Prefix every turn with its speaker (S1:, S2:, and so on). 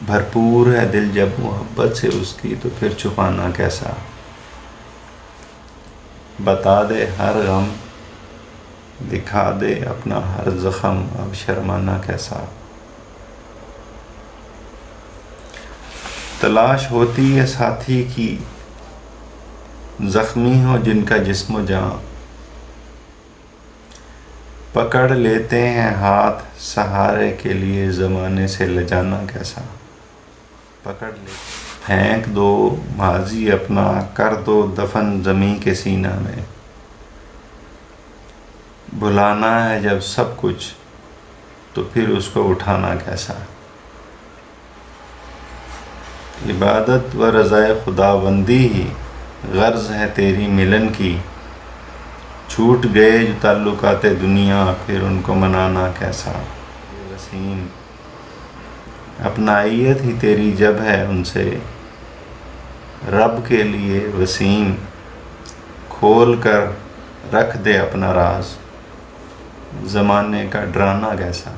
S1: بھرپور ہے دل جب محبت سے اس کی، تو پھر چھپانا کیسا؟ بتا دے ہر غم، دکھا دے اپنا ہر زخم، اب شرمانا کیسا؟ تلاش ہوتی ہے ساتھی کی، زخمی ہو جن کا جسم و جاں، پکڑ لیتے ہیں ہاتھ سہارے کے لیے، زمانے سے لجانا کیسا؟ پکڑ لے پھینک دو ماضی اپنا، کر دو دفن زمیں کے سینہ میں، بھلانا ہے جب سب کچھ تو پھر اس کو اٹھانا کیسا؟ عبادت و رضائے خداوندی ہی غرض ہے تیری ملن کی، چھوٹ گئے جو تعلقات دنیا، پھر ان کو منانا کیسا؟ وسیم اپنائیت ہی تیری جب ہے ان سے، رب کے لیے وسیم کھول کر رکھ دے اپنا راز، زمانے کا ڈرانا کیسا؟